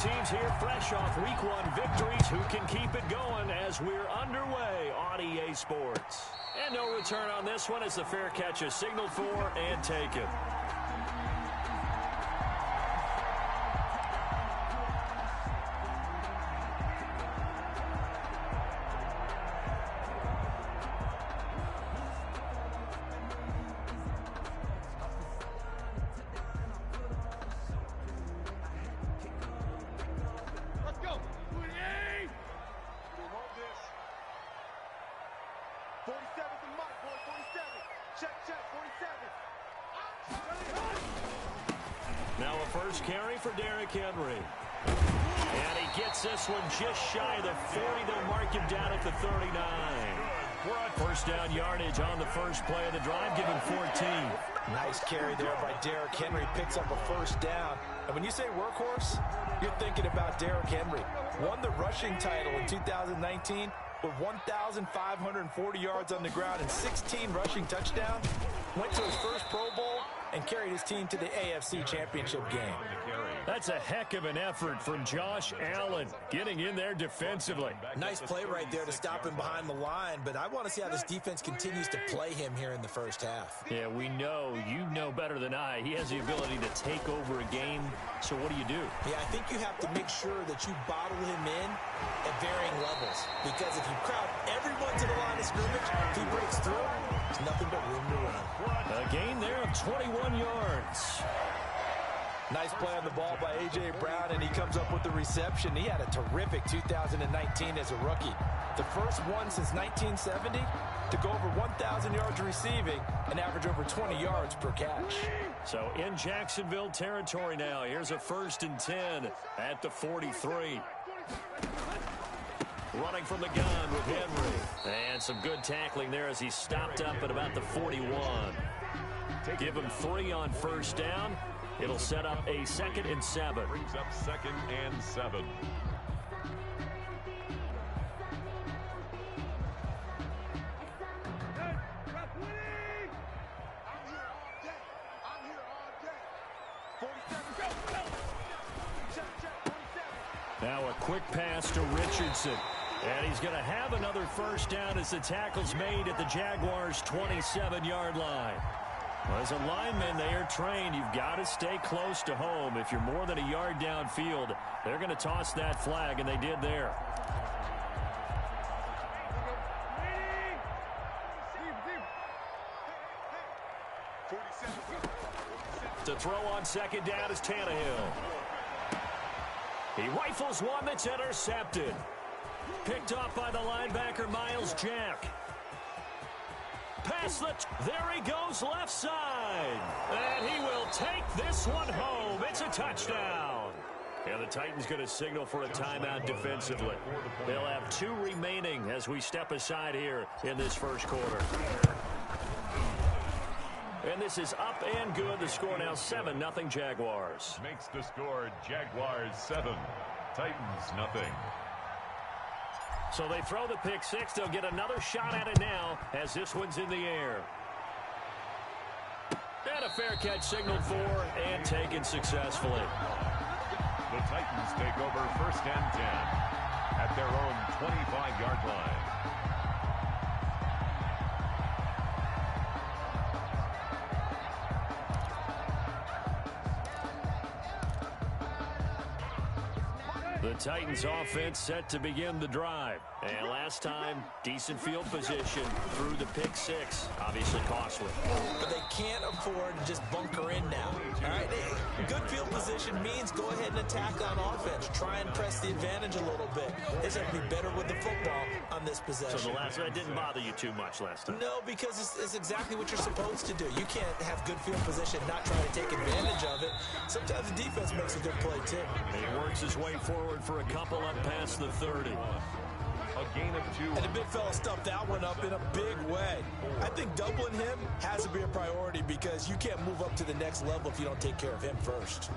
Teams here fresh off Week 1 victories. Who can keep it going as we're underway on EA Sports? And no return on this one as the fair catch is signaled for and taken. Now a first carry for Derrick Henry. And he gets this one just shy of the 40. They'll mark him down at the 39. First down yardage on the first play of the drive, giving 14. Nice carry there by Derrick Henry. Picks up a first down. And when you say workhorse, you're thinking about Derrick Henry. Won the rushing title in 2019 with 1,540 yards on the ground and 16 rushing touchdowns. Went to his first Pro Bowl and carried his team to the AFC Championship game. That's a heck of an effort from Josh Allen, getting in there defensively. Nice play right there to stop him behind the line, but I want to see how this defense continues to play him here in the first half. Yeah, we know, you know better than I, he has the ability to take over a game, so what do you do? Yeah, I think you have to make sure that you bottle him in at varying levels, because if you crowd everyone to the line of scrimmage, if he breaks through, there's nothing but room to run. A gain there of 21 yards. Nice play on the ball by A.J. Brown, and he comes up with the reception. He had a terrific 2019 as a rookie. The first one since 1970 to go over 1,000 yards receiving and average over 20 yards per catch. So in Jacksonville territory now. Here's a 1st and 10 at the 43. Running from the gun with Henry. And some good tackling there as he stopped up at about the 41. Give him 3 on first down. It'll set up a 2nd and 7. Brings up 2nd and 7. Now a quick pass to Richardson. And he's going to have another first down as the tackle's made at the Jaguars' 27-yard line. Well, as a lineman, they are trained. You've got to stay close to home. If you're more than a yard downfield, they're going to toss that flag, and they did there. To throw on 2nd down is Tannehill. He rifles one that's intercepted. Picked off by the linebacker, Miles Jack. Pass there he goes left side. And he will take this one home. It's a touchdown. And the Titans going to signal for a timeout defensively. They'll have 2 remaining as we step aside here in this first quarter. And this is up and good. The score now 7-0 Jaguars. Makes the score Jaguars 7, Titans nothing. So they throw the pick 6. They'll get another shot at it now as this one's in the air. And a fair catch signaled for and taken successfully. The Titans take over 1st and 10 at their own 25-yard line. The Titans offense set to begin the drive. And last time, decent field position through the pick 6. Obviously costly. But they can't afford to just bunker in now. All right, good field position means go ahead and attack on offense. Try and press the advantage a little bit. They just have to be better with the football on this possession. So the last one didn't bother you too much last time? No, because it's exactly what you're supposed to do. You can't have good field position, not try to take advantage of it. Sometimes the defense makes a good play, too. He works his way forward for a couple up past the 30. A gain of 2. And the big fella stuffed that one up in a big way. I think doubling him has to be a priority because you can't move up to the next level if you don't take care of him first.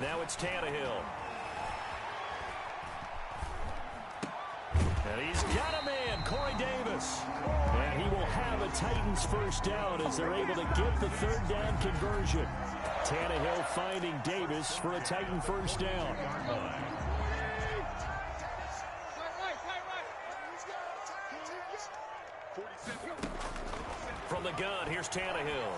Now it's Tannehill. And he's got a man, Corey Davis. And he will have a Titans first down as they're able to get the third down conversion. Tannehill finding Davis for a Titan first down. From the gun, here's Tannehill.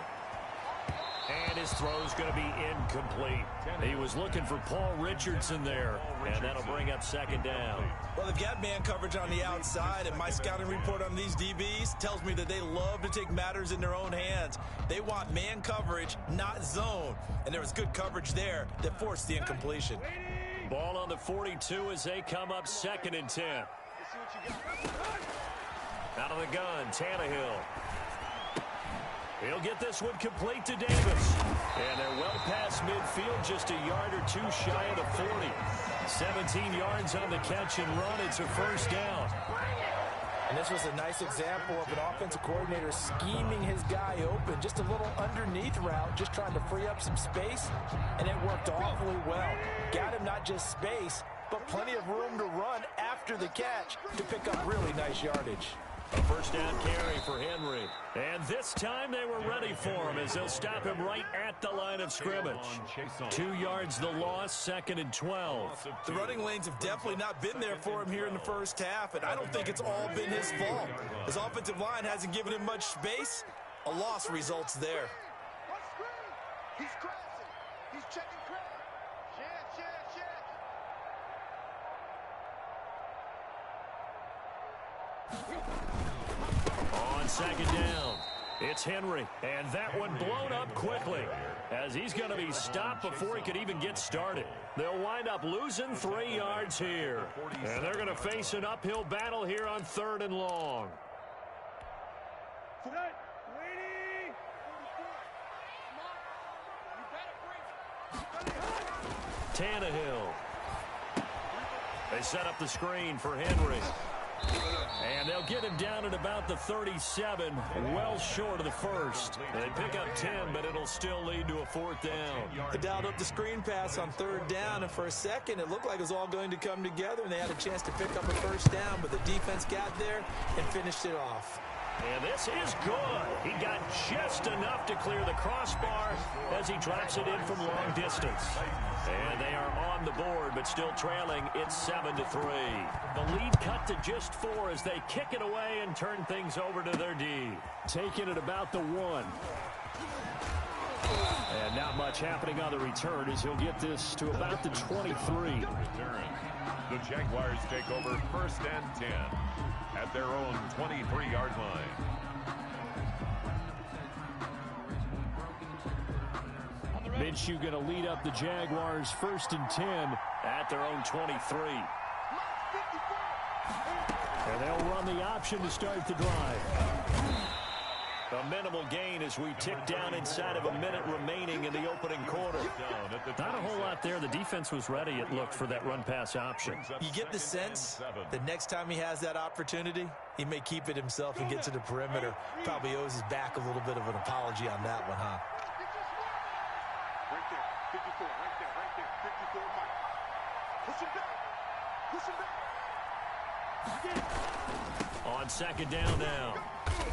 And his throw's going to be incomplete. He was looking for Paul Richardson there, and that'll bring up second down. Well, they've got man coverage on the outside, and my scouting report on these DBs tells me that they love to take matters in their own hands. They want man coverage, not zone. And there was good coverage there that forced the incompletion. Ball on the 42 as they come up 2nd and 10. Out of the gun, Tannehill. He'll get this one complete to Davis. And they're well past midfield, just a yard or two shy of the 40. 17 yards on the catch and run. It's a first down. And this was a nice example of an offensive coordinator scheming his guy open. Just a little underneath route, just trying to free up some space. And it worked awfully well. Got him not just space, but plenty of room to run after the catch to pick up really nice yardage. A first down carry for Henry. And this time they were ready for him as they'll stop him right at the line of scrimmage. 2 yards the loss, 2nd and 12. The running lanes have definitely not been there for him here in the first half, and I don't think it's all been his fault. His offensive line hasn't given him much space. A loss results there. He's crossing. He's checking credit. On second down, it's Henry, and that one blown up quickly as he's going to be stopped before he could even get started. They'll wind up losing 3 yards here, and they're going to face an uphill battle here on 3rd and long. Tannehill. They set up the screen for Henry. And they'll get him down at about the 37, well short of the first. They pick up 10, but it'll still lead to a 4th down. They dialed up the screen pass on 3rd down, and for a second it looked like it was all going to come together, and they had a chance to pick up a first down, but the defense got there and finished it off. And this is good. He got just enough to clear the crossbar as he drops it in from long distance. And they are on the board, but still trailing. It's 7-3. The lead cut to just 4 as they kick it away and turn things over to their D. Taking it about the 1. And not much happening on the return as he'll get this to about the 23. The Jaguars take over 1st and 10 at their own 23-yard line. Minshew going to lead up the Jaguars 1st and 10 at their own 23. And they'll run the option to start the drive. A minimal gain as we tick down inside of a minute remaining in the opening quarter. Not a whole lot there. The defense was ready, it looked, for that run-pass option. You get the sense that next time he has that opportunity, he may keep it himself and get to the perimeter. Probably owes his back a little bit of an apology on that one, huh? Right there, 54, right there, 54, Mike. Push him back. On second down now,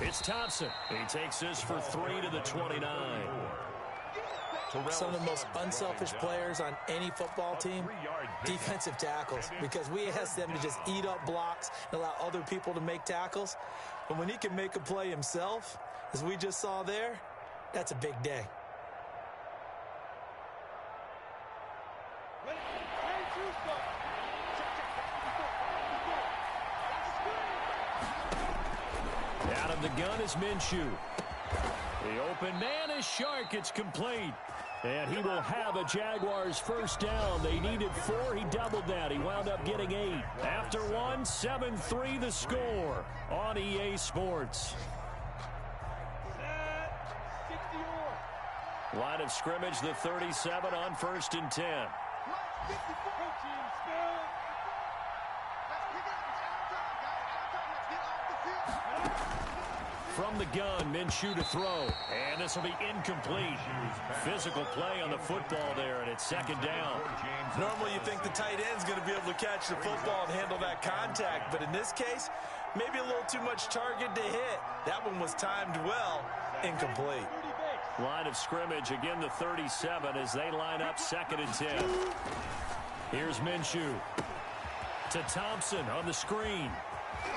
it's Thompson. He takes this for 3 to the 29. Some of the most unselfish players on any football team, defensive tackles, because we ask them to just eat up blocks and allow other people to make tackles. But when he can make a play himself, as we just saw there, that's a big day. Out of the gun is Minshew. The open man is Shark. It's complete. And he will have a Jaguars first down. They needed 4. He doubled that. He wound up getting 8. After 1, 7-3 the score on EA Sports. Line of scrimmage, the 37 on 1st and 10. from the gun. Minshew to throw. And this will be incomplete. Physical play on the football there, and it's second down. Normally you think the tight end's going to be able to catch the football and handle that contact, but in this case, maybe a little too much target to hit. That one was timed well. Incomplete. Line of scrimmage, again the 37 as they line up 2nd and 10. Here's Minshew to Thompson on the screen.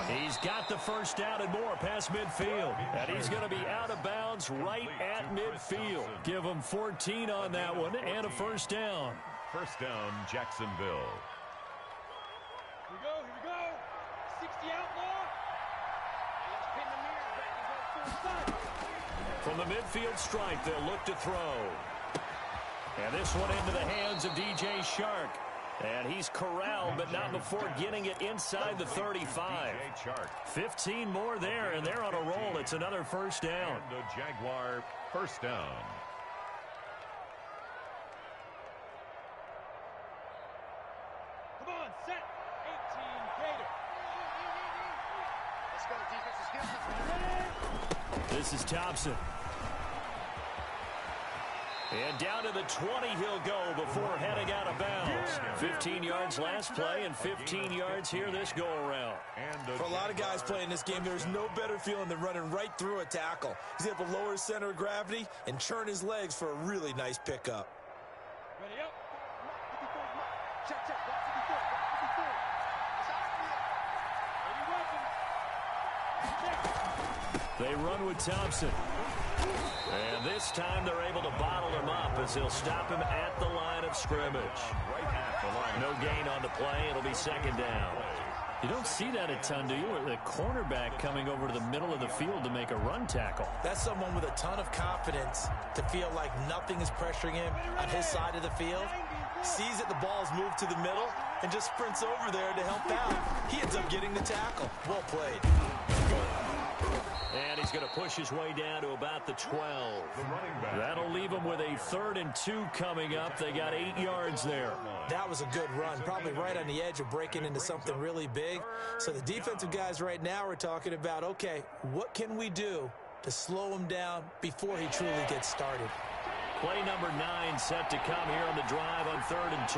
He's got the first down and more past midfield. And he's going to be out of bounds right at midfield. Give him 14 on that one and a first down. First down, Jacksonville. Here we go. 60 outlaw. Let's pin the mirror back and go full side. From the midfield stripe, they'll look to throw. And this one into the hands of DJ Shark. And he's corralled, but not before getting it inside the 35. 15 more there, and they're on a roll. It's another first down. And the Jaguar first down. Come on, set. 18 Gator. Let's go, defensive skills. This is Thompson. And down to the 20 he'll go before heading out of bounds. 15 yards last play and 15 yards here this go-around. For a lot of guys playing this game, there's no better feeling than running right through a tackle. He's able to lower his center of gravity and churn his legs for a really nice pickup. Ready up. Check. They run with Thompson. And this time they're able to bottle him up as they'll stop him at the line of scrimmage. No gain on the play. It'll be second down. You don't see that a ton, do you? The cornerback coming over to the middle of the field to make a run tackle. That's someone with a ton of confidence to feel like nothing is pressuring him on his side of the field. Sees that the ball's moved to the middle and just sprints over there to help out. He ends up getting the tackle. Well played. And he's going to push his way down to about the 12. That'll leave him with a 3rd and 2 coming up. They got 8 yards there. That was a good run, probably right on the edge of breaking into something really big. So the defensive guys right now are talking about, okay, what can we do to slow him down before he truly gets started? Play number 9 set to come here on the drive on 3rd and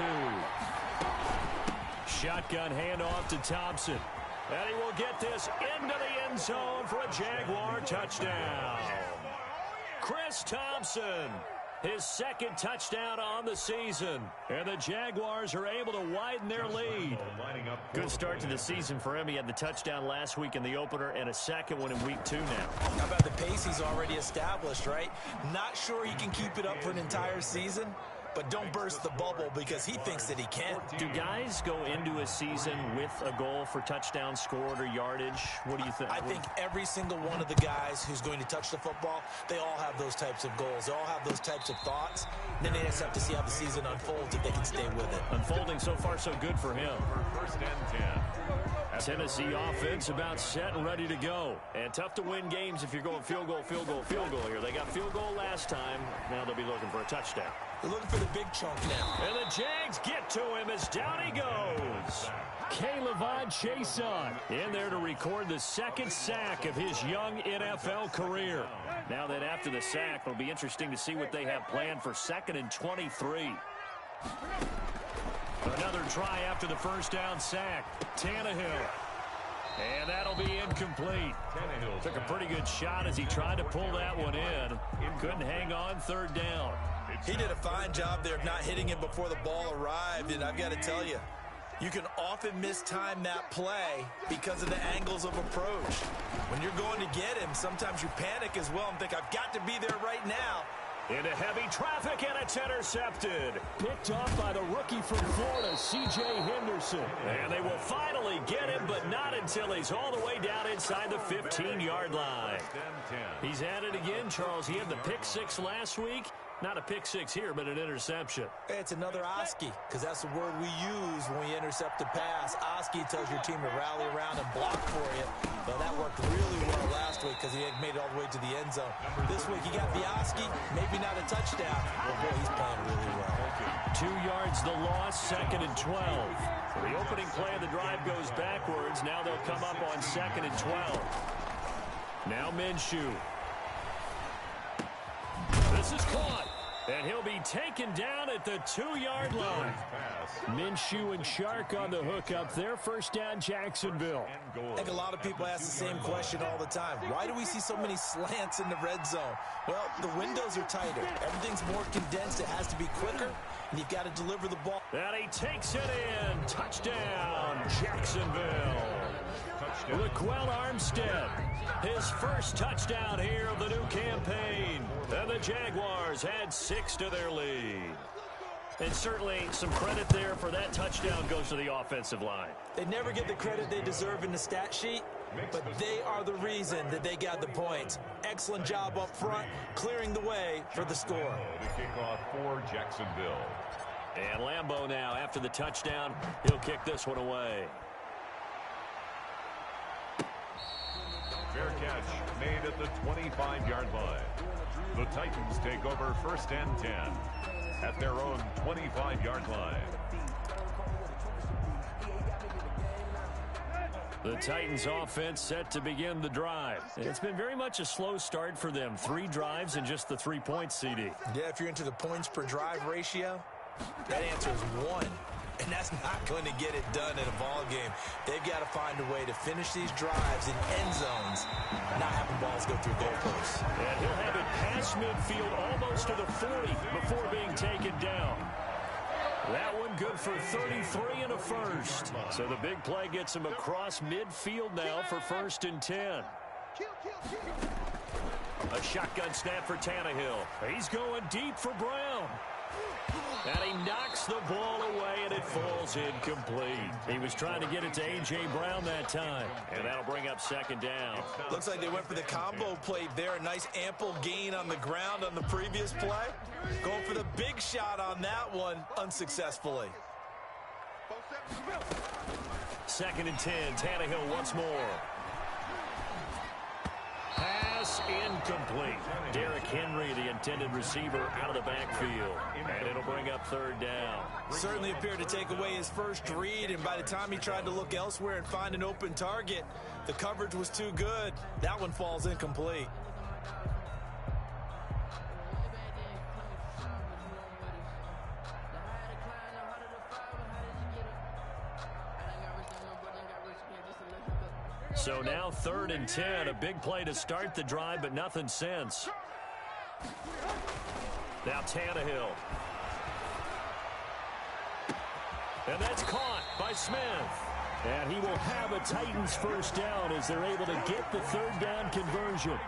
2. Shotgun handoff to Thompson. And he will get this into the end zone for a Jaguar touchdown. Chris Thompson, his 2nd touchdown on the season. And the Jaguars are able to widen their lead. Good start to the season for him. He had the touchdown last week in the opener and a second one in week 2 now. How about the pace he's already established, right? Not sure he can keep it up for an entire season, but don't burst the bubble because he thinks that he can. Do guys go into a season with a goal for touchdowns scored or yardage? What do you think? I think every single one of the guys who's going to touch the football, they all have those types of goals. They all have those types of thoughts. And then they just have to see how the season unfolds if they can stay with it. Unfolding so far so good for him. First and 10. Tennessee offense about set and ready to go. And tough to win games if you're going field goal here. They got field goal last time. Now they'll be looking for a touchdown. They're looking for the big chunk now. And the Jags get to him as down he goes. K'Lavon Chaisson in there to record the 2nd sack of his young NFL career. Now that after the sack, it'll be interesting to see what they have planned for 2nd and 23. Another try after the first down sack. Tannehill. And that'll be incomplete. Took a pretty good shot as he tried to pull that one in. Couldn't hang on 3rd down. He did a fine job there of not hitting him before the ball arrived, and I've got to tell you, you can often mistime that play because of the angles of approach. When you're going to get him, sometimes you panic as well and think, I've got to be there right now. Into heavy traffic, and it's intercepted. Picked off by the rookie from Florida, C.J. Henderson. And they will finally get him, but not until he's all the way down inside the 15-yard line. He's at it again, Charles. He had the pick 6 last week. Not a pick 6 here, but an interception. Hey, it's another Oski, because that's the word we use when we intercept a pass. Oski tells your team to rally around and block for you. Well, that worked really well last week because he had made it all the way to the end zone. This week, he got the Oski, maybe not a touchdown. But, boy, he's playing really well. 2 yards the loss, 2nd and 12. The opening play of the drive goes backwards. Now they'll come up on 2nd and 12. Now Minshew. This is caught. And he'll be taken down at the 2-yard line. Minshew and Shark on the hook up there. First down, Jacksonville. I think a lot of people ask the same question all the time. Why do we see so many slants in the red zone? Well, the windows are tighter. Everything's more condensed. It has to be quicker, and you've got to deliver the ball. And he takes it in. Touchdown, Jacksonville. Raquel Armstead, his first touchdown here of the new campaign. And the Jaguars had 6 to their lead. And certainly some credit there for that touchdown goes to the offensive line. They never get the credit they deserve in the stat sheet, but they are the reason that they got the points. Excellent job up front, clearing the way for the score. The kickoff for Jacksonville. And Lambeau now, after the touchdown, he'll kick this one away. Fair catch made at the 25-yard line. The Titans take over first and 10 at their own 25-yard line. The Titans offense set to begin the drive. It's been very much a slow start for them. 3 drives and just the 3 points, CD. Yeah, if you're into the points per drive ratio, that answer is 1. And that's not going to get it done in a ball game. They've got to find a way to finish these drives in end zones, not having balls go through goalposts. And he'll have it past midfield almost to the 40 before being taken down. That one good for 33 and a first. So the big play gets him across midfield now for first and 10. A shotgun snap for Tannehill. He's going deep for Brown. And he knocks the ball away, and it falls incomplete. He was trying to get it to A.J. Brown that time, and that'll bring up second down. Looks like they went for the combo play there. A nice ample gain on the ground on the previous play. Going for the big shot on that one unsuccessfully. Second and 10, Tannehill once more. Pass incomplete. Derrick Henry, the intended receiver, out of the backfield. And it'll bring up third down. Certainly appeared to take away his first read, and by the time he tried to look elsewhere and find an open target, the coverage was too good. That one falls incomplete. So now third and 10, a big play to start the drive, but nothing since. Now Tannehill. And that's caught by Smith. And he will have a Titans first down as they're able to get the third down conversion.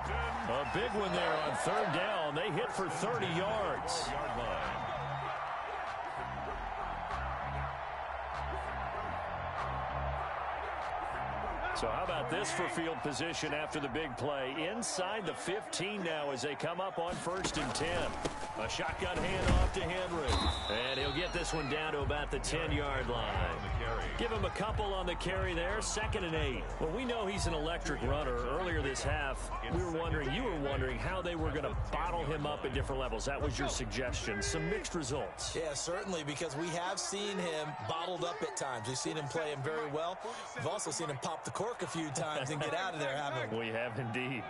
A big one there on third down. They hit for 30 yards. So how about this for field position after the big play? Inside the 15 now as they come up on first and 10. A shotgun handoff to Henry. And he'll get this one down to about the 10-yard line. Give him a couple on the carry there. Second and 8. Well, we know he's an electric runner. Earlier this half, you were wondering how they were going to bottle him up at different levels. That was your suggestion. Some mixed results. Yeah, certainly, because we have seen him bottled up at times. We've seen him play him very well. We've also seen him pop the cork a few times and get out of there, haven't we? We have indeed.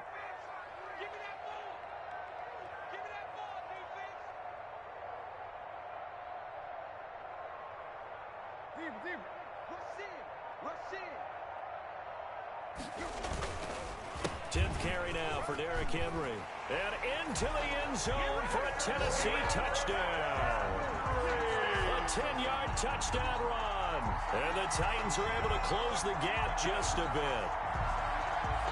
Tenth carry now for Derrick Henry. And into the end zone for a Tennessee touchdown. A 10-yard touchdown run. And the Titans are able to close the gap just a bit.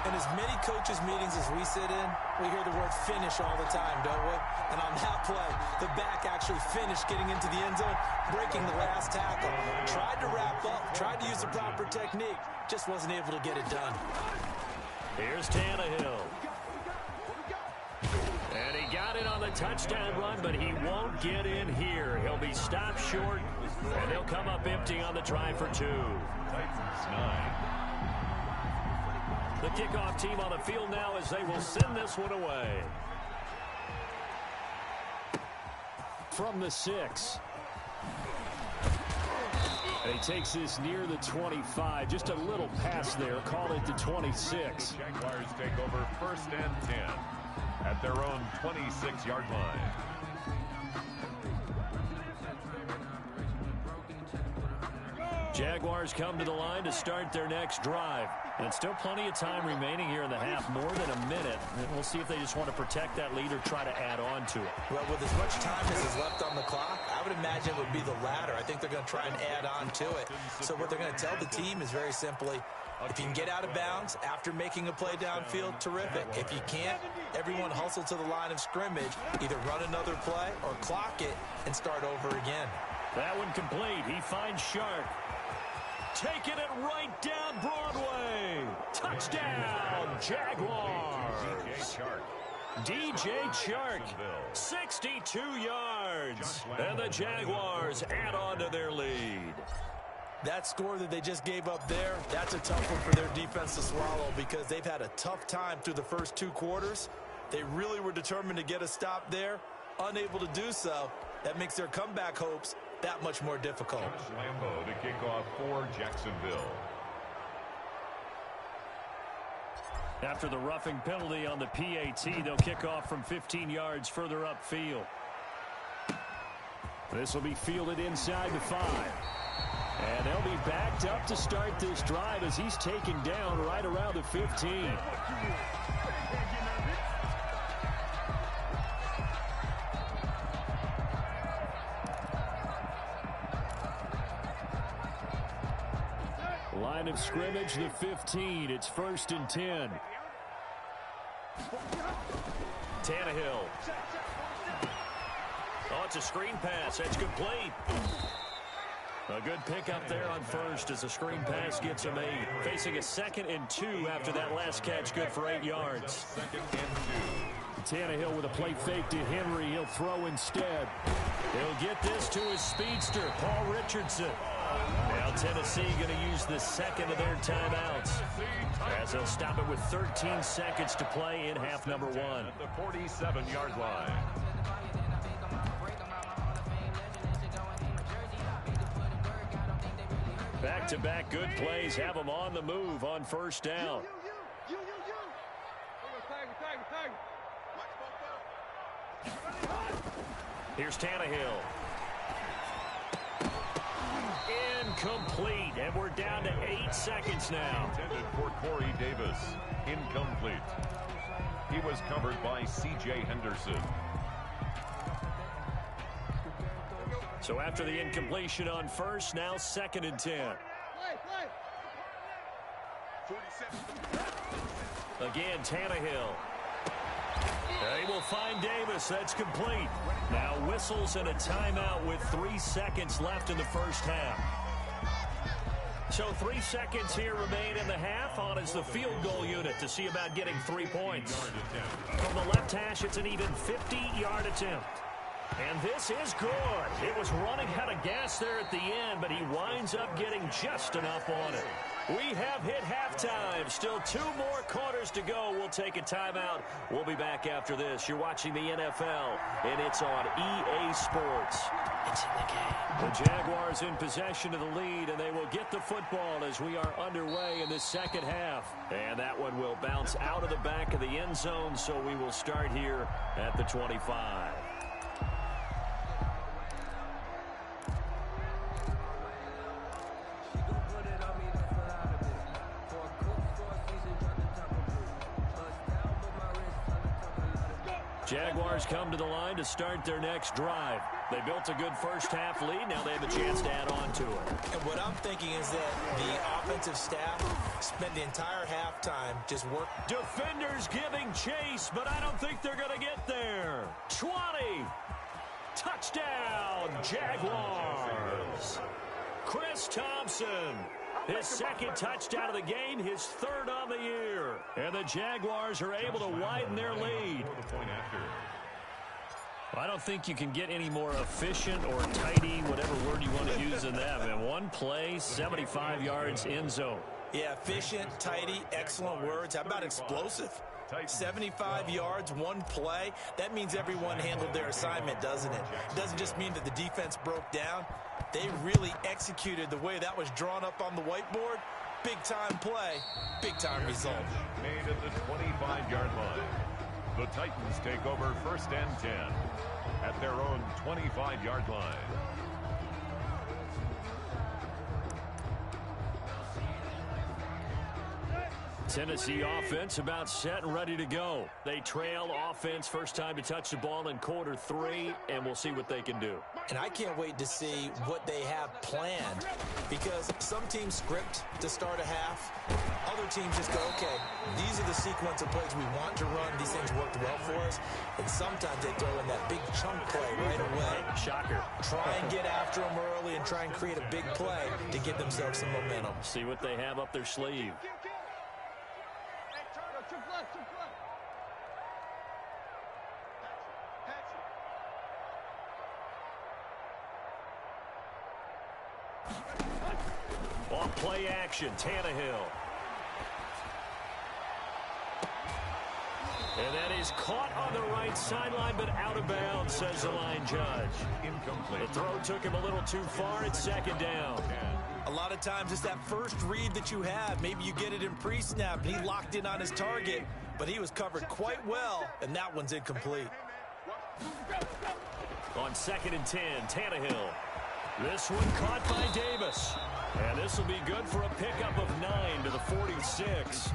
In as many coaches' meetings as we sit in, we hear the word finish all the time, don't we? And on that play, the back actually finished getting into the end zone, breaking the last tackle. Tried to wrap up, tried to use the proper technique, just wasn't able to get it done. Here's Tannehill. And he got it on the touchdown run, but he won't get in here. He'll be stopped short, and he'll come up empty on the try for 2. Titans 9. The kickoff team on the field now as they will send this one away. From the 6. And he takes this near the 25. Just a little pass there. Call it the 26. Jaguars take over 1st and 10 at their own 26-yard line. Jaguars come to the line to start their next drive. And still plenty of time remaining here in the half, more than a minute. And we'll see if they just want to protect that lead or try to add on to it. Well, with as much time as is left on the clock, I would imagine it would be the latter. I think they're going to try and add on to it. So what they're going to tell the team is very simply, if you can get out of bounds after making a play downfield, terrific. If you can't, everyone hustle to the line of scrimmage, either run another play or clock it and start over again. That one complete. He finds Shark. Taking it right down Broadway. Touchdown, Jaguars. DJ Chark, 62 yards. And the Jaguars add on to their lead. That score that they just gave up there, that's a tough one for their defense to swallow because they've had a tough time through the first 2 quarters. They really were determined to get a stop there, unable to do so. That makes their comeback hopes that much more difficult. Lambeau to kick off for Jacksonville. After the roughing penalty on the PAT, they'll kick off from 15 yards further upfield. This will be fielded inside the 5. And they'll be backed up to start this drive as he's taken down right around the 15. Line of scrimmage, the 15. It's 1st and 10. Tannehill. Oh, it's a screen pass. That's complete. A good pickup there on first as the screen pass gets him 8. Facing a 2nd and 2 after that last catch, good for 8 yards. 2nd and 2. Tannehill with a play fake to Henry. He'll throw instead. He'll get this to his speedster, Paul Richardson. Now Tennessee going to use the 2nd of their timeouts as they'll stop it with 13 seconds to play in half number 1. At the 47-yard line. Back-to-back good plays have them on the move on 1st down. Here's Tannehill. Incomplete, and we're down to 8 seconds now. Intended for Corey Davis. Incomplete. He was covered by C.J. Henderson. So after the incompletion on first, now 2nd and 10. Again, Tannehill. They will find Davis. That's complete. Now whistles and a timeout with 3 seconds left in the first half. So 3 seconds here remain in the half. On is the field goal unit to see about getting 3 points. From the left hash, it's an even 50-yard attempt. And this is good. It was running out of gas there at the end, but he winds up getting just enough on it. We have hit halftime. Still 2 more quarters to go. We'll take a timeout. We'll be back after this. You're watching the NFL, and it's on EA Sports. It's in the game. The Jaguars in possession of the lead, and they will get the football as we are underway in the second half. And that one will bounce out of the back of the end zone, so we will start here at the 25. Jaguars come to the line to start their next drive. They built a good first half lead. Now they have a chance to add on to it. And what I'm thinking is that the offensive staff spent the entire halftime just working. Defenders giving chase, but I don't think they're going to get there. 20. Touchdown, Jaguars. Chris Thompson. His 2nd touchdown of the game, his 3rd on the year. And the Jaguars are able to widen their lead. I don't think you can get any more efficient or tidy, whatever word you want to use than that. Man, 1 play, 75 yards, end zone. Yeah, efficient, tidy, excellent words. How about explosive? Titans. 75 yards, one play. That means everyone handled their assignment, doesn't it? It doesn't just mean that the defense broke down. They really executed the way that was drawn up on the whiteboard. Big-time play, big-time result. Made at the 25-yard line. The Titans take over 1st and 10 at their own 25-yard line. Tennessee offense about set and ready to go. They trail offense first time to touch the ball in quarter 3, and we'll see what they can do. And I can't wait to see what they have planned, because some teams script to start a half. Other teams just go, okay, these are the sequence of plays we want to run. These things worked well for us. And sometimes they throw in that big chunk play right away. Shocker. Try and get after them early and try and create a big play to give themselves some momentum. See what they have up their sleeve. Off play action, Tannehill. And that is caught on the right sideline, but out of bounds, says the line judge. Incomplete. The throw took him a little too far. It's 2nd down. A lot of times it's that first read that you have. Maybe you get it in pre-snap, and he locked in on his target, but he was covered quite well, and that one's incomplete. On 2nd and 10, Tannehill. This one caught by Davis. And this will be good for a pickup of 9 to the 46.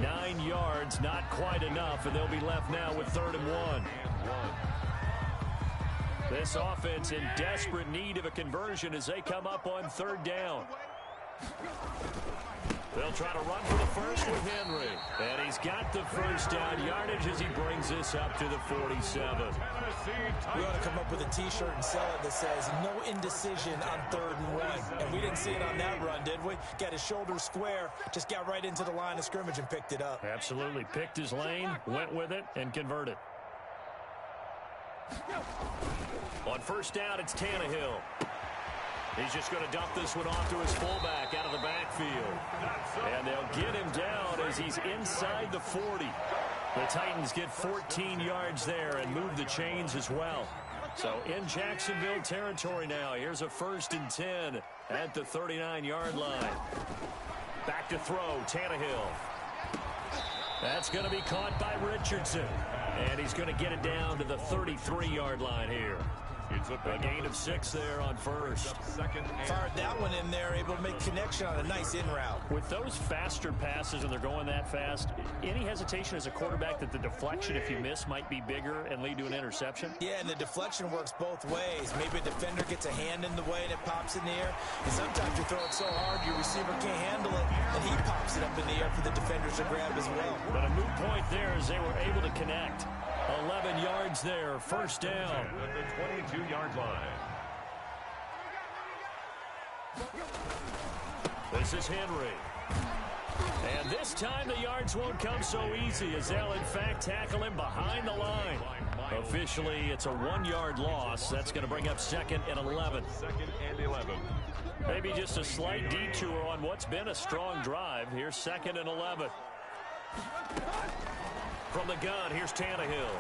9 yards, not quite enough, and they'll be left now with 3rd and 1. This offense in desperate need of a conversion as they come up on 3rd down. They'll try to run for the first with Henry. And he's got the first down yardage as he brings this up to the 47. We ought to come up with a T-shirt and sell it that says, no indecision on 3rd and 1. And we didn't see it on that run, did we? Got his shoulders square, just got right into the line of scrimmage and picked it up. Absolutely. Picked his lane, went with it, and converted. On 1st down, it's Tannehill. He's just going to dump this one off to his fullback out of the backfield. And they'll get him down as he's inside the 40. The Titans get 14 yards there and move the chains as well. So in Jacksonville territory now. Here's a 1st and 10 at the 39-yard line. Back to throw, Tannehill. That's going to be caught by Richardson. And he's going to get it down to the 33-yard line here. It's a gain of 6 there on 1st. Fired that one in there, able to make connection on a nice in route. With those faster passes and they're going that fast, any hesitation as a quarterback that the deflection, if you miss, might be bigger and lead to an interception? Yeah, and the deflection works both ways. Maybe a defender gets a hand in the way and it pops in the air. And sometimes you throw it so hard your receiver can't handle it, and he pops it up in the air for the defenders to grab as well. But a moot point there as they were able to connect. 11 yards there, 1st down. At the 22-yard line. This is Henry. And this time the yards won't come so easy as they'll in fact tackle him behind the line. Officially, it's a 1-yard loss. That's going to bring up 2nd and 11. 2nd and 11. Maybe just a slight detour on what's been a strong drive. Here's 2nd and 11. From the gun, here's Tannehill.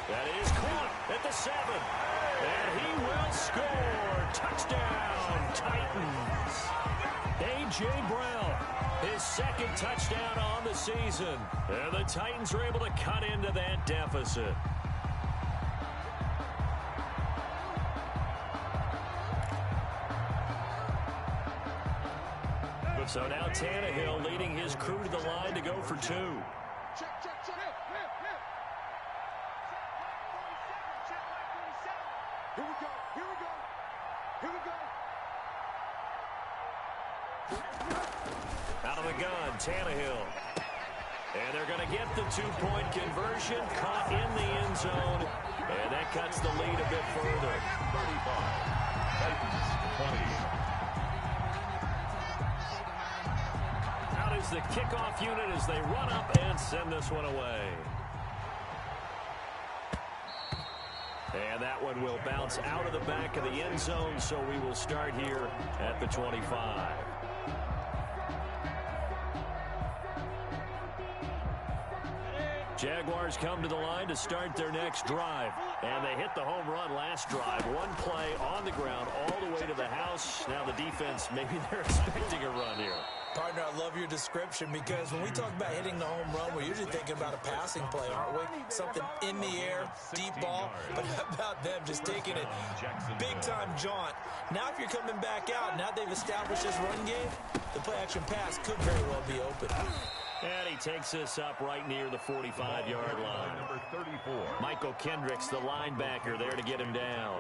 That is caught at the 7. And he will score. Touchdown, Titans. A.J. Brown, his 2nd touchdown on the season. And the Titans are able to cut into that deficit. So now Tannehill leading his crew to the line to go for 2. Out of the gun, Tannehill. And they're going to get the 2-point conversion, caught in the end zone. And that cuts the lead a bit further. 35. Titans 20. The kickoff unit as they run up and send this one away. And that one will bounce out of the back of the end zone, so we will start here at the 25. Jaguars come to the line to start their next drive. And they hit the home run last drive. One play on the ground all the way to the house. Now the defense, maybe they're expecting a run here. Partner, I love your description because when we talk about hitting the home run, we're usually thinking about a passing play, aren't we? Something in the air, deep ball. But how about them just taking it big-time jaunt? Now if you're coming back out, now they've established this run game, the play-action pass could very well be open. And he takes this up right near the 45-yard line. Number 34. Michael Kendricks, the linebacker, there to get him down.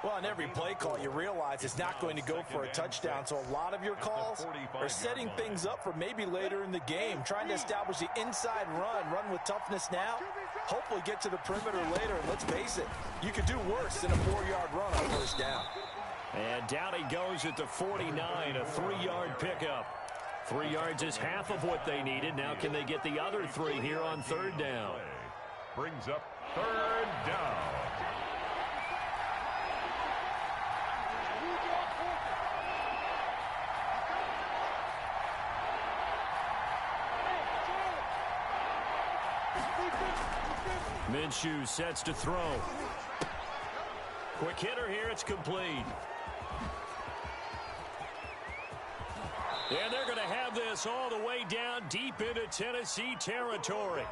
Well, on every play call, you realize it's not going to go for a touchdown. So a lot of your calls are setting things up for maybe later in the game, trying to establish the inside run with toughness now, hopefully get to the perimeter later. And let's face it, you could do worse than a 4-yard run on first down. And down he goes at the 49, a 3-yard pickup. 3 yards is half of what they needed. Now can they get the other 3 here on third down? Brings up third down. Minshew sets to throw. Quick hitter here, it's complete. And they're going to have this all the way down deep into Tennessee territory.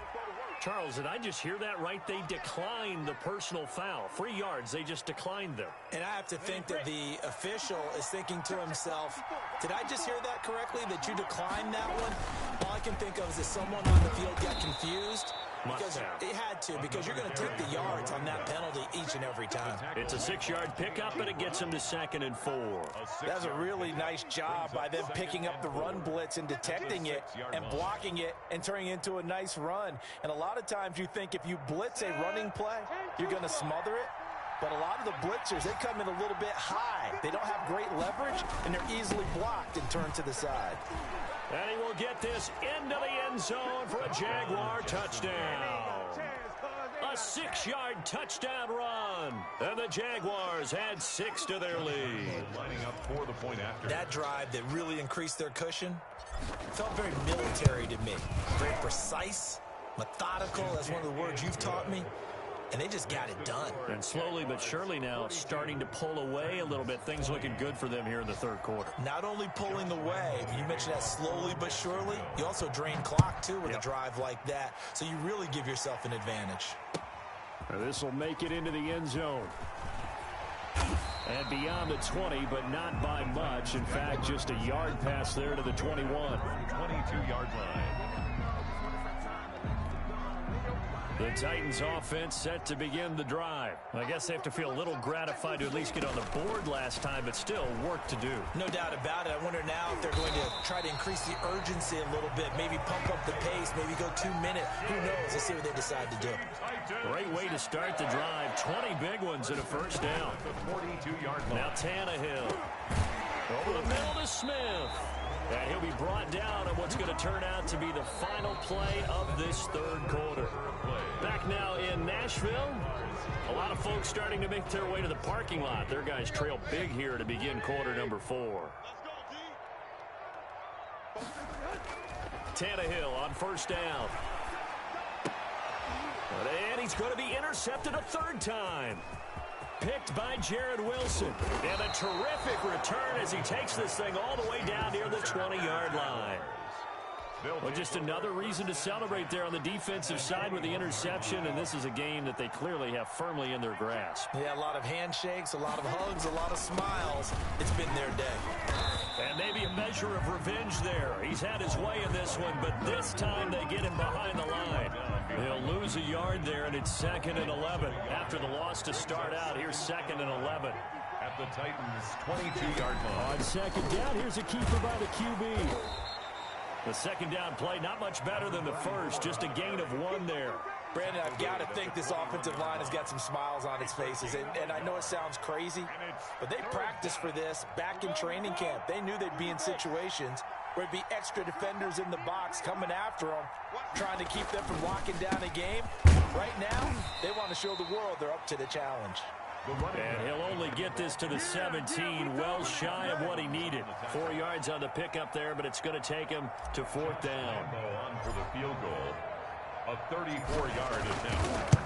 Charles, did I just hear that right? They declined the personal foul. 3 yards, they just declined them. And I have to think that the official is thinking to himself, did I just hear that correctly, that you declined that one? All I can think of is that someone on the field got confused. Because it had to, because you're going to take the yards on that penalty each and every time. It's a 6-yard pickup, and it gets them to 2nd and 4. That's a really nice job by them picking up the run blitz and detecting it and blocking it and turning it into a nice run. And a lot of times you think if you blitz a running play, you're going to smother it. But a lot of the blitzers, they come in a little bit high. They don't have great leverage, and they're easily blocked and turned to the side. And he will get this into the end zone for a Jaguar touchdown. A 6-yard touchdown run. And the Jaguars add 6 to their lead. Lining up for the point after. That drive that really increased their cushion felt very military to me. Very precise, methodical. That's one of the words you've taught me. And they just got it done. And slowly but surely now starting to pull away a little bit. Things looking good for them here in the third quarter. Not only pulling away, you mentioned that slowly but surely, you also drain clock too with a drive like that. So you really give yourself an advantage. This will make it into the end zone. And beyond the 20, but not by much. In fact, just a yard pass there to the 21. 22-yard line. The Titans offense set to begin the drive. I guess they have to feel a little gratified to at least get on the board last time, but still work to do. No doubt about it. I wonder now if they're going to try to increase the urgency a little bit, maybe pump up the pace, maybe go 2 minutes. Who knows? Let's see what they decide to do. Great way to start the drive. 20 big ones and a first down. Now Tannehill. Over the middle to Smith. And he'll be brought down on what's going to turn out to be the final play of this third quarter. Back now in Nashville. A lot of folks starting to make their way to the parking lot. Their guys trail big here to begin quarter number 4. Tannehill on first down. And he's going to be intercepted a third time. Picked by Jared Wilson. And a terrific return as he takes this thing all the way down near the 20-yard line. Well, just another reason to celebrate there on the defensive side with the interception, and this is a game that they clearly have firmly in their grasp. Yeah, a lot of handshakes, a lot of hugs, a lot of smiles. It's been their day. And maybe a measure of revenge there. He's had his way in this one, but this time they get him behind the line. They'll lose a yard there, and it's 2nd and 11. After the loss to start out, here's 2nd and 11. At the Titans' 22-yard line. On second down, here's a keeper by the QB. The second down play, not much better than the first, just a gain of 1 there. Brandon, I've got to think this offensive line has got some smiles on its faces. And I know it sounds crazy, but they practiced for this back in training camp. They knew they'd be in situations where it'd be extra defenders in the box coming after them, trying to keep them from locking down a game. Right now, they want to show the world they're up to the challenge. And he'll only get this to the 17, well shy of what he needed. 4 yards on the pickup there, but it's going to take him to 4th down. On for the field goal. A 34-yard attempt.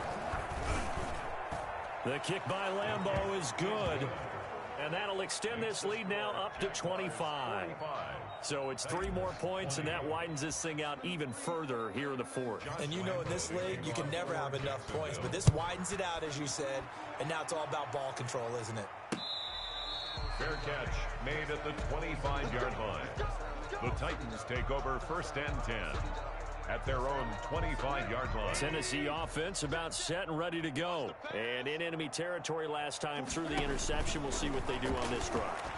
The kick by Lambeau is good. And that'll extend this lead now up to 25. So it's 3 more points, and that widens this thing out even further here in the fourth. And you know in this league, you can never have enough points, but this widens it out, as you said, and now it's all about ball control, isn't it? Fair catch made at the 25-yard line. The Titans take over 1st and 10 at their own 25-yard line. Tennessee offense about set and ready to go. And in enemy territory last time through the interception. We'll see what they do on this drive.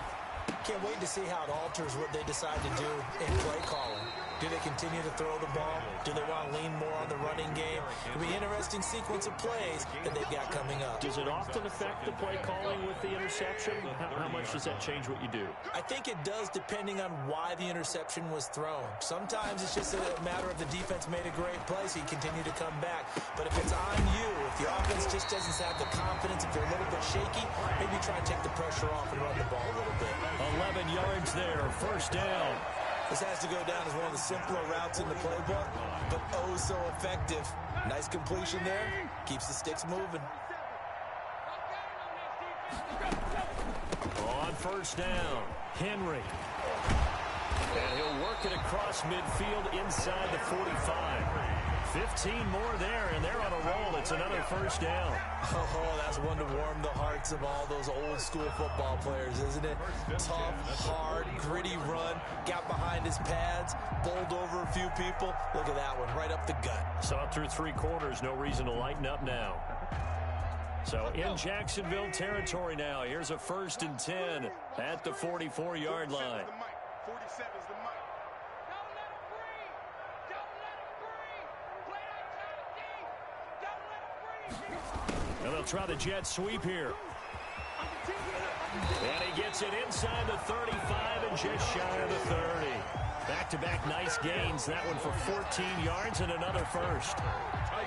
Can't wait to see how it alters what they decide to do in play calling. Do they continue to throw the ball? Do they want to lean more on the running game? It'll be an interesting sequence of plays that they've got coming up. Does it often affect the play calling with the interception? How much does that change what you do? I think it does, depending on why the interception was thrown. Sometimes it's just a matter of the defense made a great play, so you continue to come back. But if it's on you, if the offense just doesn't have the confidence, if they're a little bit shaky, maybe try and take the pressure off and run the ball a little bit. 11 yards there, 1st down. This has to go down as one of the simpler routes in the playbook, but oh so effective. Nice completion there. Keeps the sticks moving. On 1st down, Henry. And he'll work it across midfield inside the 45. 15 more there, and they're on a roll. It's another 1st down. Oh, that's one to warm the hearts of all those old-school football players, isn't it? Tough, hard, gritty run. Got behind his pads, bowled over a few people. Look at that one, right up the gut. Saw through 3 quarters. No reason to lighten up now. So in Jacksonville territory now. Here's a 1st and 10 at the 44-yard line. 47's the mic. Don't let him breathe. Don't let him breathe. Play outside deep. Don't let him breathe. And they'll try the jet sweep here. And he gets it inside the 35 and just shy of the 30. Back-to-back nice gains. That one for 14 yards and another 1st.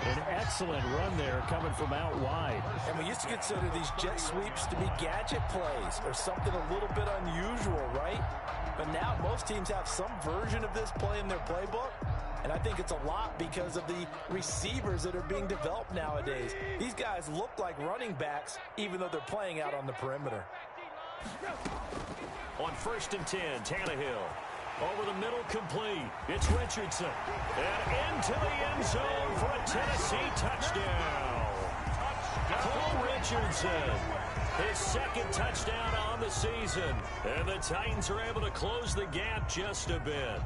An excellent run there coming from out wide. And we used to consider these jet sweeps to be gadget plays or something a little bit unusual, right? But now most teams have some version of this play in their playbook. And I think it's a lot because of the receivers that are being developed nowadays. These guys look like running backs even though they're playing out on the perimeter. On 1st and 10, Tannehill. Over the middle, complete. It's Richardson. And into the end zone for a Tennessee touchdown. Cole Richardson. His 2nd touchdown on the season. And the Titans are able to close the gap just a bit.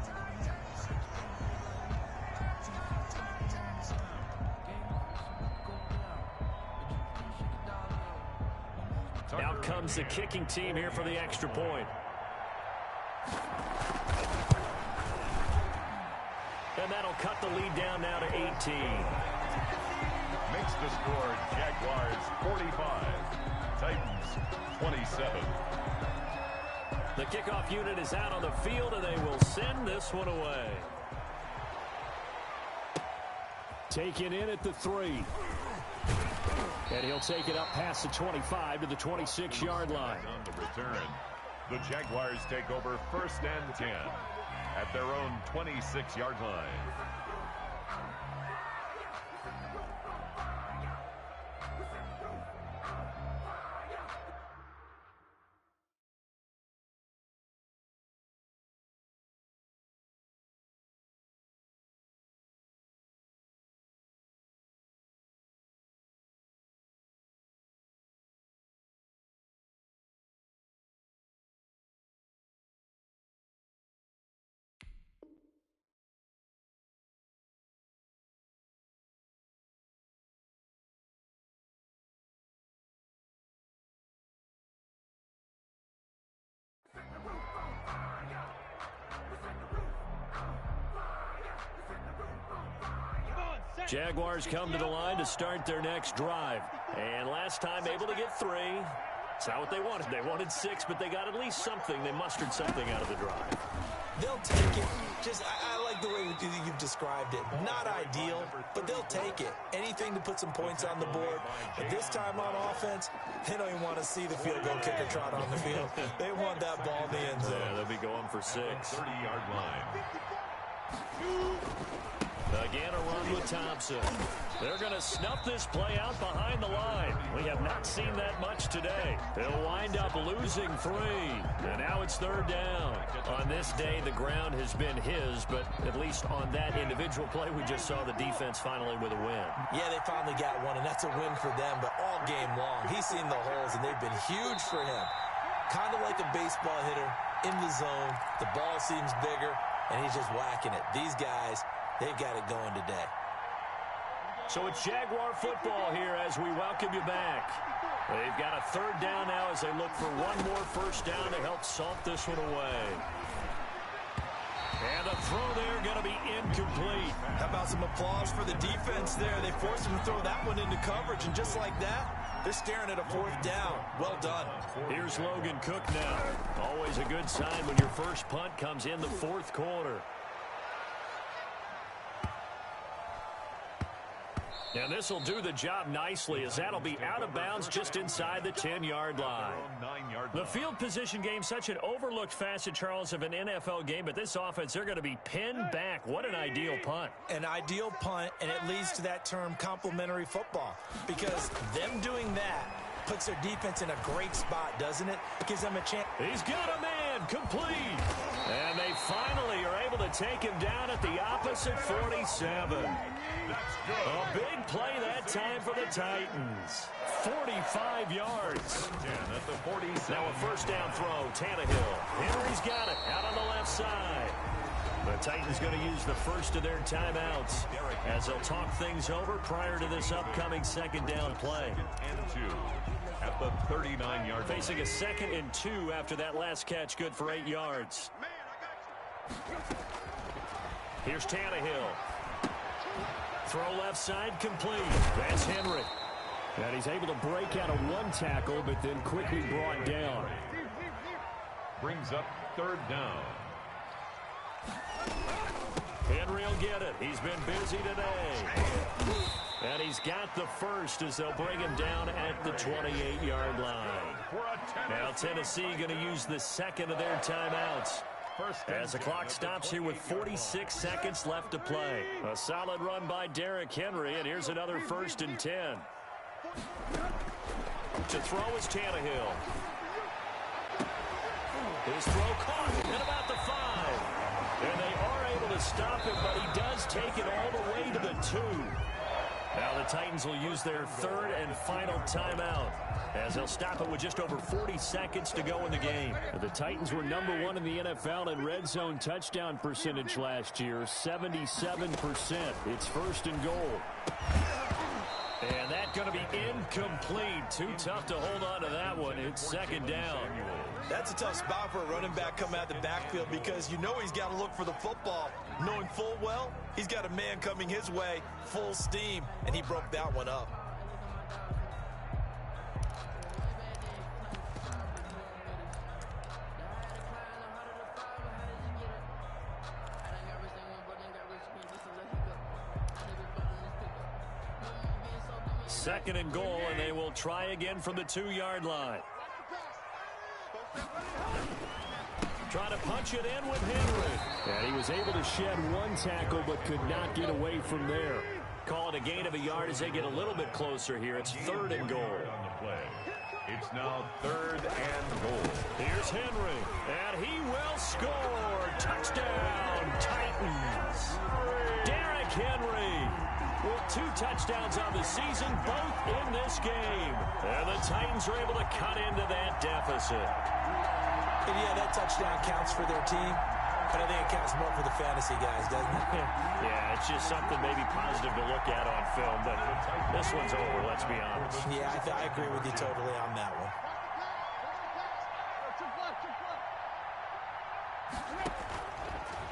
Out comes the kicking team here for the extra point. And that'll cut the lead down now to 18. Makes the score Jaguars 45, Titans 27. The kickoff unit is out on the field, and they will send this one away. Taken in at the 3. And he'll take it up past the 25 to the 26-yard line. On the return, the Jaguars take over 1st and 10 at their own 26-yard line. Jaguars come to the line to start their next drive. And last time able to get 3. It's not what they wanted. They wanted 6, but they got at least something. They mustered something out of the drive. They'll take it. I like the way you've described it. Not ideal, but they'll take it. Anything to put some points on the board. But this time on offense, they don't even want to see the field goal kicker trot on the field. They want that ball in the end zone. Yeah, they'll be going for 6. 30-yard line. Again, a run with Thompson. They're going to snuff this play out behind the line. We have not seen that much today. They'll wind up losing 3. And now it's 3rd down. On this day, the ground has been his, but at least on that individual play, we just saw the defense finally with a win. Yeah, they finally got one, and that's a win for them, but all game long, he's seen the holes, and they've been huge for him. Kind of like a baseball hitter in the zone. The ball seems bigger, and he's just whacking it. These guys, they've got it going today. So it's Jaguar football here as we welcome you back. They've got a 3rd down now as they look for one more first down to help salt this one away. And the throw there going to be incomplete. How about some applause for the defense there? They forced him to throw that one into coverage, and just like that, they're staring at a 4th down. Well done. Here's Logan Cook now. Always a good sign when your first punt comes in the 4th quarter. And this will do the job nicely as that'll be out of bounds just inside the 10-yard line. The field position game, such an overlooked facet, Charles, of an NFL game, but this offense, they're going to be pinned back. What an ideal punt. An ideal punt, and it leads to that term complementary football, because them doing that puts their defense in a great spot, doesn't it? Gives them a chance. He's got a man, complete. And they finally are able to take him down at the opposite 47. A big play that time for the Titans. 45 yards. Now a first down throw, Tannehill. Henry's got it out on the left side. The Titans going to use the first of their timeouts as they'll talk things over prior to this upcoming 2nd down play. At the 39-yard line. Facing a 2nd and 2 after that last catch, good for 8 yards. Here's Tannehill. Throw left side complete. That's Henry. And he's able to break out of one tackle, but then quickly brought down. Brings up 3rd down. Henry will get it. He's been busy today. And he's got the first as they'll bring him down at the 28-yard line. Now Tennessee going to use the 2nd of their timeouts as the clock stops here with 46 seconds left to play. A solid run by Derrick Henry, and here's another 1st and 10. To throw is Tannehill. His throw caught at about the 5. And they are able to stop him, but he does take it all the way to the 2. Now the Titans will use their 3rd and final timeout as they'll stop it with just over 40 seconds to go in the game. The Titans were #1 in the NFL in red zone touchdown percentage last year, 77%. It's 1st and goal. And that's going to be incomplete. Too tough to hold on to that one. It's 2nd down. That's a tough spot for a running back coming out of the backfield because you know he's got to look for the football, knowing full well he's got a man coming his way, full steam, and he broke that one up. Second and goal, and they will try again from the 2-yard line. Trying to punch it in with Henry. And he was able to shed one tackle but could not get away from there. Call it a gain of a yard as they get a little bit closer here. It's 3rd and goal. On the play. It's now 3rd and goal. Here's Henry, and he will score. Touchdown, Titans. Derrick Henry with 2 touchdowns on the season, both in this game. And the Titans are able to cut into that deficit. And yeah, that touchdown counts for their team, but I think it counts more for the fantasy guys, doesn't it? Yeah, it's just something maybe positive to look at on film, but this one's over, let's be honest. Yeah, I agree with you totally on that one.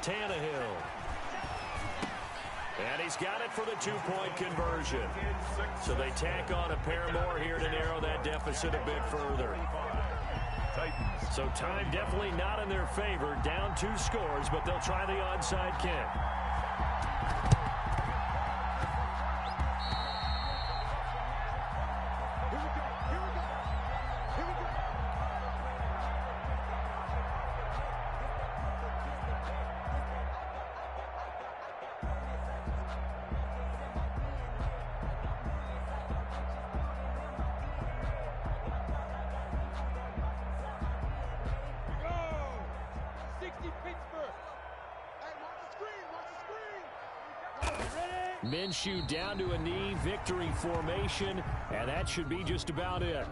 Tannehill. And he's got it for the 2-point conversion. So they tack on a pair more here to narrow that deficit a bit further. So time definitely not in their favor. Down 2 scores, but they'll try the onside kick. Minshew down to a knee, victory formation, and that should be just about it.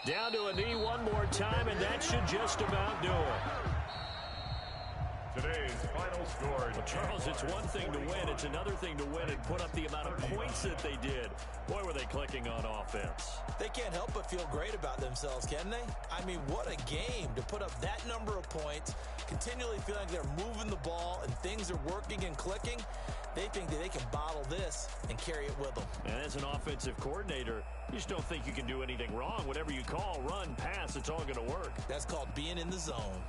Down to a knee one more time, and that should just about do it. Today's final score. Well, Charles, it's one thing to win. It's another thing to win and put up the amount of points that they did. Boy, were they clicking on offense. They can't help but feel great about themselves, can they? I mean, what a game to put up that number of points, continually feel like they're moving the ball and things are working and clicking. They think that they can bottle this and carry it with them. And as an offensive coordinator, you just don't think you can do anything wrong. Whatever you call, run, pass, it's all going to work. That's called being in the zone.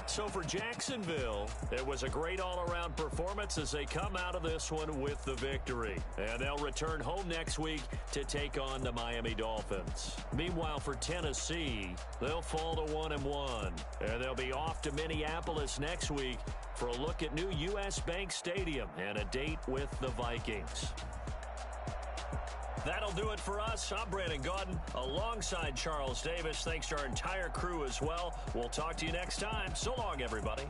So for Jacksonville, it was a great all-around performance as they come out of this one with the victory. And they'll return home next week to take on the Miami Dolphins. Meanwhile, for Tennessee, they'll fall to 1-1. And they'll be off to Minneapolis next week for a look at new U.S. Bank Stadium and a date with the Vikings. That'll do it for us. I'm Brandon Gaudin alongside Charles Davis. Thanks to our entire crew as well. We'll talk to you next time. So long, everybody.